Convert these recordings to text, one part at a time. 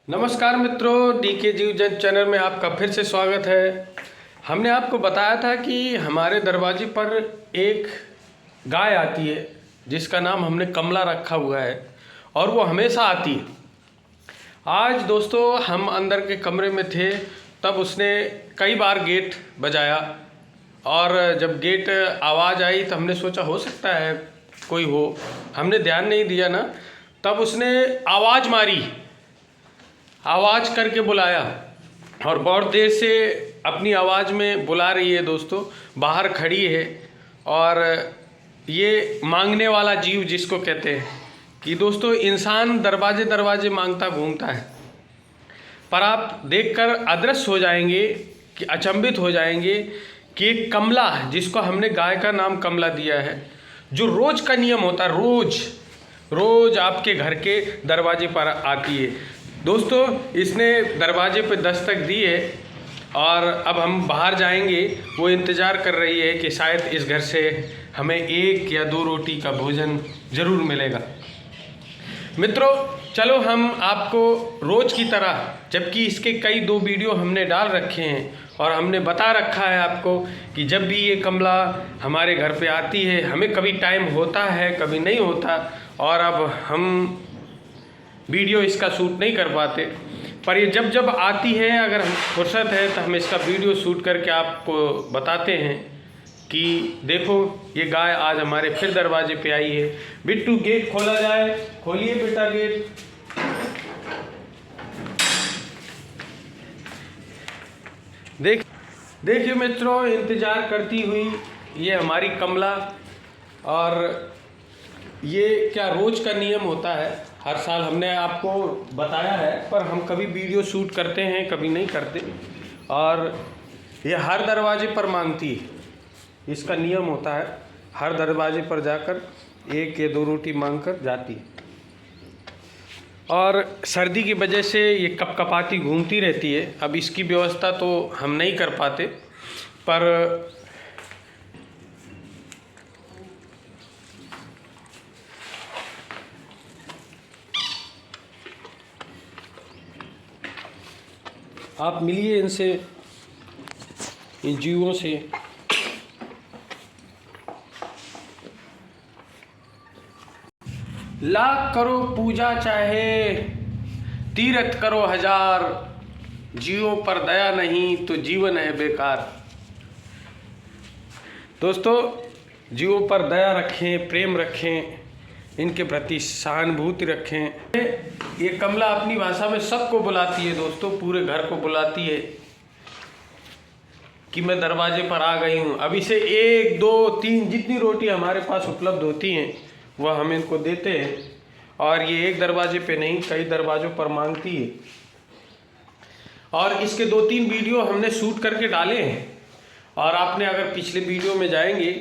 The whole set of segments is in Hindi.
नमस्कार मित्रों, डीके जीव जंत चैनल में आपका फिर से स्वागत है। हमने आपको बताया था कि हमारे दरवाजे पर एक गाय आती है जिसका नाम हमने कमला रखा हुआ है और वो हमेशा आती है। आज दोस्तों हम अंदर के कमरे में थे, तब उसने कई बार गेट बजाया और जब गेट आवाज़ आई तो हमने सोचा हो सकता है कोई हो, हमने ध्यान नहीं दिया ना। तब उसने आवाज़ मारी, आवाज़ करके बुलाया और बहुत देर से अपनी आवाज़ में बुला रही है दोस्तों। बाहर खड़ी है और ये मांगने वाला जीव जिसको कहते हैं कि दोस्तों इंसान दरवाजे दरवाजे मांगता घूमता है, पर आप देखकर अदृश्य हो जाएंगे कि अचंभित हो जाएंगे कि एक कमला, जिसको हमने गाय का नाम कमला दिया है, जो रोज़ का नियम होता है, रोज़ आपके घर के दरवाजे पर आती है। दोस्तों इसने दरवाजे पे दस्तक दी है और अब हम बाहर जाएंगे। वो इंतज़ार कर रही है कि शायद इस घर से हमें 1 या 2 रोटी का भोजन ज़रूर मिलेगा। मित्रों चलो हम आपको रोज़ की तरह, जबकि इसके कई 2 वीडियो हमने डाल रखे हैं और हमने बता रखा है आपको कि जब भी ये कमला हमारे घर पे आती है, हमें कभी टाइम होता है कभी नहीं होता और अब हम वीडियो इसका शूट नहीं कर पाते, पर ये जब जब आती है, अगर हम फुर्सत है तो हम इसका वीडियो शूट करके आपको बताते हैं कि देखो ये गाय आज हमारे फिर दरवाजे पे आई है। बिट्टू गेट खोला जाए, खोलिए बेटा गेट। देखिए मित्रों, इंतज़ार करती हुई ये हमारी कमला। और ये क्या रोज़ का नियम होता है, हर साल हमने आपको बताया है, पर हम कभी वीडियो शूट करते हैं कभी नहीं करते। और ये हर दरवाजे पर मांगती है, इसका नियम होता है, हर दरवाजे पर जाकर 1 या 2 रोटी मांग कर जाती है। और सर्दी की वजह से ये कपकपाती घूमती रहती है। अब इसकी व्यवस्था तो हम नहीं कर पाते, पर आप मिलिए इनसे, इन जीवों से। लाख करो पूजा चाहे तीर्थ करो 1000, जीवों पर दया नहीं तो जीवन है बेकार। दोस्तों जीवों पर दया रखें, प्रेम रखें, इनके प्रति सहानुभूति रखें। ये कमला अपनी भाषा में सबको बुलाती है दोस्तों, पूरे घर को बुलाती है कि मैं दरवाजे पर आ गई हूँ। अब इसे 1, 2, 3 जितनी रोटी हमारे पास उपलब्ध होती हैं वह हम इनको देते हैं। और ये एक दरवाजे पे नहीं, कई दरवाज़ों पर मांगती है। और इसके 2-3 वीडियो हमने शूट करके डाले हैं और आपने अगर पिछले वीडियो में जाएंगे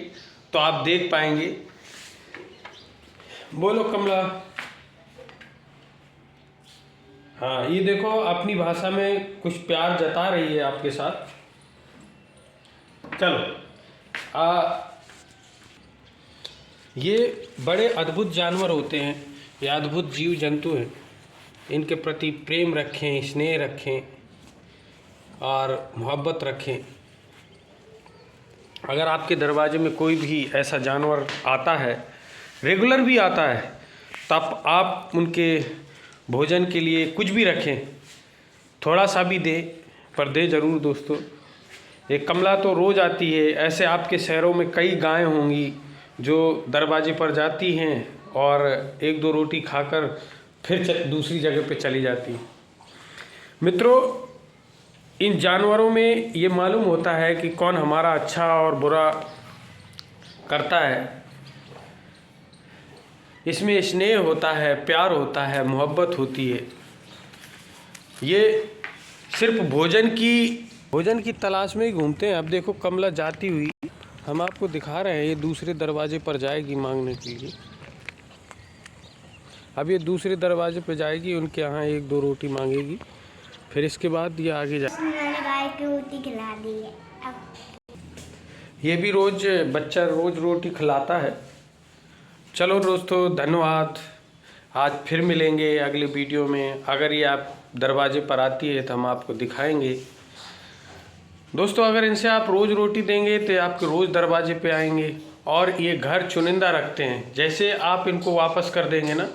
तो आप देख पाएंगे। बोलो कमला। हाँ ये देखो अपनी भाषा में कुछ प्यार जता रही है आपके साथ। चलो ये बड़े अद्भुत जानवर होते हैं, ये अद्भुत जीव जंतु हैं। इनके प्रति प्रेम रखें, स्नेह रखें और मोहब्बत रखें। अगर आपके दरवाजे में कोई भी ऐसा जानवर आता है, रेगुलर भी आता है, तब आप उनके भोजन के लिए कुछ भी रखें, थोड़ा सा भी दे, पर दे ज़रूर दोस्तों। एक कमला तो रोज़ आती है, ऐसे आपके शहरों में कई गायें होंगी जो दरवाजे पर जाती हैं और 1-2 रोटी खाकर फिर दूसरी जगह पे चली जाती हैं। मित्रों इन जानवरों में ये मालूम होता है कि कौन हमारा अच्छा और बुरा करता है। इसमें स्नेह होता है, प्यार होता है, मोहब्बत होती है। ये सिर्फ भोजन की तलाश में ही घूमते हैं। अब देखो कमला जाती हुई, हम आपको दिखा रहे हैं, ये दूसरे दरवाजे पर जाएगी मांगने के लिए। अब ये दूसरे दरवाजे पर जाएगी, उनके यहाँ 1-2 रोटी मांगेगी, फिर इसके बाद ये आगे जाए। गाय की रोटी खिला दी है। ये भी बच्चा रोज़ रोटी खिलाता है। चलो दोस्तों धन्यवाद, आज फिर मिलेंगे अगले वीडियो में। अगर ये आप दरवाजे पर आती है तो हम आपको दिखाएंगे। दोस्तों अगर इनसे आप रोज़ रोटी देंगे तो आपके रोज़ दरवाजे पे आएंगे। और ये घर चुनिंदा रखते हैं, जैसे आप इनको वापस कर देंगे ना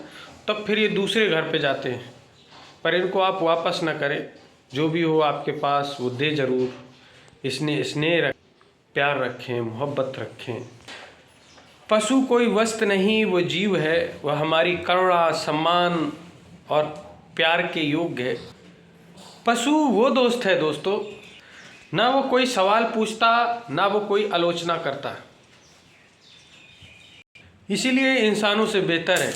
तब फिर ये दूसरे घर पे जाते हैं, पर इनको आप वापस ना करें। जो भी हो आपके पास वो दे ज़रूर। स्नेह प्यार रखें, मोहब्बत रखें। पशु कोई वस्तु नहीं, वो जीव है। वह हमारी करुणा, सम्मान और प्यार के योग्य है। पशु वो दोस्त है दोस्तों, ना वो कोई सवाल पूछता, ना वो कोई आलोचना करता। इसीलिए इंसानों से बेहतर है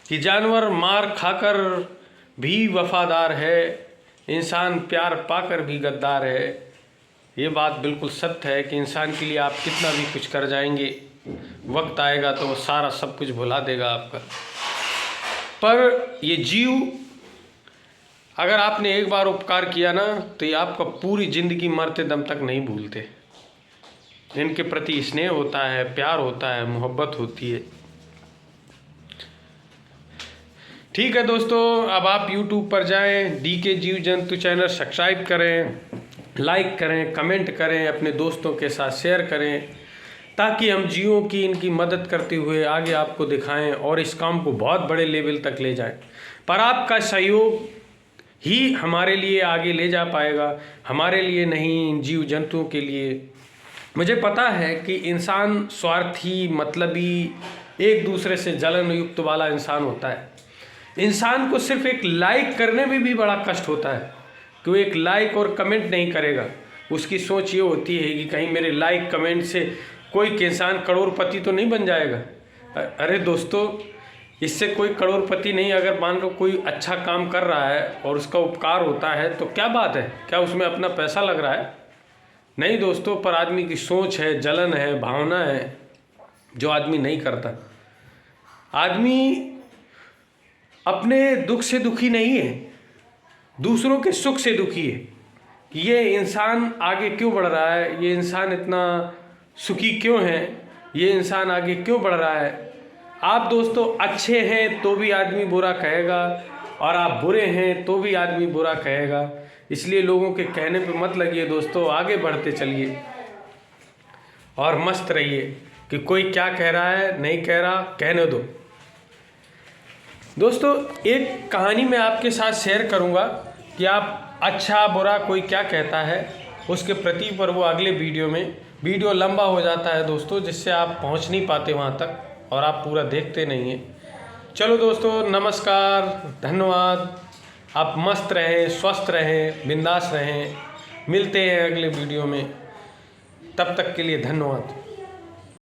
कि जानवर मार खाकर भी वफादार है, इंसान प्यार पाकर भी गद्दार है। ये बात बिल्कुल सत्य है कि इंसान के लिए आप कितना भी कुछ कर जाएंगे, वक्त आएगा तो वो सारा सब कुछ भुला देगा आपका। पर ये जीव, अगर आपने एक बार उपकार किया ना तो ये आपका पूरी ज़िंदगी मरते दम तक नहीं भूलते। इनके प्रति स्नेह होता है, प्यार होता है, मोहब्बत होती है। ठीक है दोस्तों, अब आप YouTube पर जाएं, DK जीव जंतु चैनल सब्सक्राइब करें, लाइक करें, कमेंट करें, अपने दोस्तों के साथ शेयर करें, ताकि हम जीवों की इनकी मदद करते हुए आगे आपको दिखाएं और इस काम को बहुत बड़े लेवल तक ले जाएं। पर आपका सहयोग ही हमारे लिए आगे ले जा पाएगा, हमारे लिए नहीं, इन जीव जंतुओं के लिए। मुझे पता है कि इंसान स्वार्थी, मतलबी, एक दूसरे से जलन युक्त वाला इंसान होता है। इंसान को सिर्फ एक लाइक करने में भी बड़ा कष्ट होता है कि वो एक लाइक और कमेंट नहीं करेगा। उसकी सोच ये होती है कि कहीं मेरे लाइक कमेंट से कोई इंसान करोड़पति तो नहीं बन जाएगा। अरे दोस्तों, इससे कोई करोड़पति नहीं, अगर मान लो कोई अच्छा काम कर रहा है और उसका उपकार होता है तो क्या बात है, क्या उसमें अपना पैसा लग रहा है? नहीं दोस्तों, पर आदमी की सोच है, जलन है, भावना है, जो आदमी नहीं करता। आदमी अपने दुख से दुखी नहीं है, दूसरों के सुख से दुखी है। ये इंसान आगे क्यों बढ़ रहा है, ये इंसान इतना सुखी क्यों है, ये इंसान आगे क्यों बढ़ रहा है। आप दोस्तों अच्छे हैं तो भी आदमी बुरा कहेगा, और आप बुरे हैं तो भी आदमी बुरा कहेगा। इसलिए लोगों के कहने पे मत लगिए दोस्तों, आगे बढ़ते चलिए और मस्त रहिए कि कोई क्या कह रहा है, नहीं कह रहा, कहने दो। दोस्तों एक कहानी मैं आपके साथ शेयर करूंगा कि आप अच्छा बुरा कोई क्या कहता है उसके प्रति, पर वो अगले वीडियो में। वीडियो लंबा हो जाता है दोस्तों, जिससे आप पहुंच नहीं पाते वहां तक और आप पूरा देखते नहीं हैं। चलो दोस्तों, नमस्कार, धन्यवाद। आप मस्त रहें, स्वस्थ रहें, बिंदास रहें। मिलते हैं अगले वीडियो में, तब तक के लिए धन्यवाद।